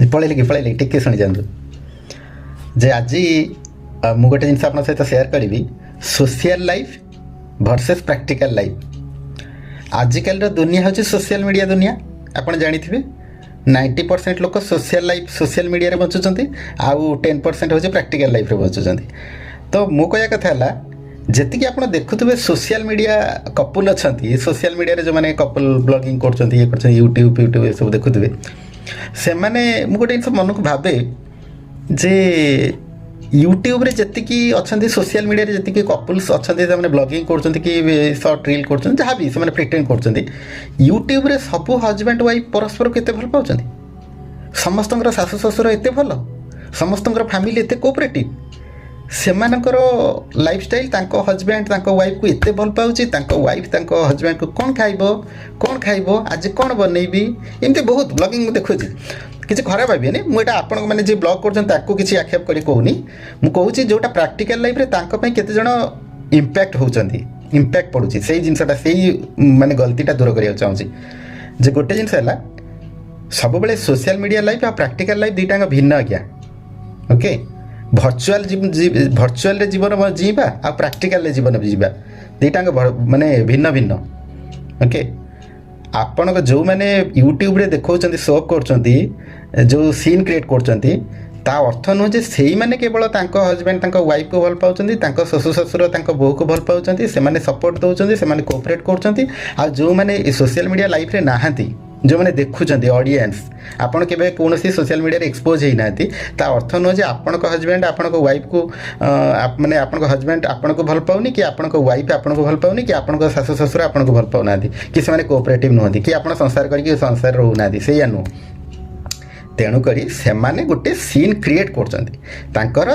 पढ़े टिके शुणी जातु जे आज मु गोटे जिन आप सहित सेयार करी social life versus practical life. आजिकल दुनिया हूँ सोशल मीडिया दुनिया आपड़ जानी 90% लोक सोशल लाइफ सोशल मीडिया बचुंट आउ 10% हूँ प्रैक्टिकल लाइफ बचुंट। तो मु कह कथा जी आप देखुए सोशल मीडिया कपुल अच्छा सोशल मीडिया जो मैंने कपुल ब्लॉगिंग कर यूट्यूब यूट्यूब ये सब देखुए से मैंने गोटे जिन मन को भावे जे यूट्यूब रे जी अच्छा सोशल मीडिया रे जी कपुल्स अच्छा से ब्लॉगिंग कर शॉर्ट रील कर जहाँ भी से प्रिटेंड कर यूट्यूब रे सब हजबैंड वाइफ परस्पर केते भल पाउछन्ति समस्त शाशु शशुर एत भल समस्त फैमिली एत कोऑपरेटिव सेमानकर लाइफस्टाइल हजबैंड वाइफ को एत भल पाउछि वाइफ हजबैंड को कौन खाइब आज कौन बनैबी एमती बहुत ब्लॉगिंग देखुँ किसी खराब भाविए मुझे आपण मैंने जी ब्लॉग कर किसी आक्षेप करी कहूनी मुझे जोटा प्रैक्टिकल लाइफ रे केते जण इम्पैक्ट होउछन्ति इम्पैक्ट पड़ुछि से जिनसटा से माने गलतीटा दूर करिया चाहूँगी जे गोटे जिनस है सब बेले सोशल मीडिया लाइफ और प्रैक्टिकल लाइफ दुईटा भिन्न आज्ञा ओके भर्चुआल भर्चुआल जीवन जीवा आ प्रैक्टिकल जीवन जीवा दुईटा माने भिन्न भिन्न ओके आपण जो मैंने यूट्यूब रे देखा शो कर जो सीन क्रिएट कर ता अर्थ नुह जे से मैंने केवल हजबैंड वाइफ को भल पाँच शशु शशुर बो को भल पाँच से सपोर्ट दौरान से कोऑपरेट कर जो मैंने सोशल मीडिया लाइफ रे नहांती जो मैंने देखुं ऑडियंस आपन के कौन सोशल मीडिया रे एक्सपोज होना ता अर्थ नुह जे आपण हजबैंड आपण वाइफ को माने आपण हजबैंड आपण को भल पाउनी कि आपण वाइफ आपण को भल पाउनी कि आपण शाशु शशुर आपण को भल पाउना कि से कोऑपरेटिव नुहति कि आप संसार करके संसार रोना से नुह तेणुक से गोटे सीन क्रिएट कर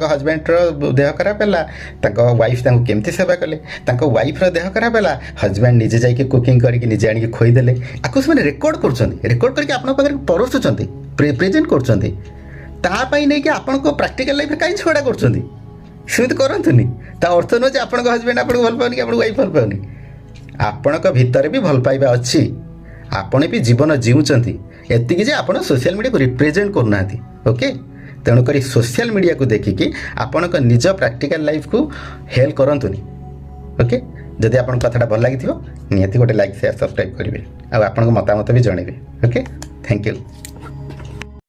हजबैंड देह खराब है वाइफ केमती सेवा कले वाइफ देह खराब है हजबैंड निजे जाकि कुकिंग करके निजे आनिक खोईदेले आपको से रेकर्ड करके आप परोसुंट प्रेजेंट कर आपण प्रैक्टिकल लाइफ कहीं झगड़ा करमती करतुनि अर्थ नुह आप हजबैंड आपको भल पानी आप वाइफ भल पानी आपण भितर भी भल पाइबा अच्छी आपण भी जीवन जीउंट एतिक जे आपण सोशल मीडिया को रिप्रेजेंट करना ओके तेणुक सोशल मीडिया को देखिकी आपण निज प्रैक्टिकल लाइफ को हेल्प करतुनि ओके जदि आपन कथाटा भल लगी निहाती गोटे लाइक शेयर सब्सक्राइब करेंगे आपन मतामत भी जनइबे ओके थैंक यू।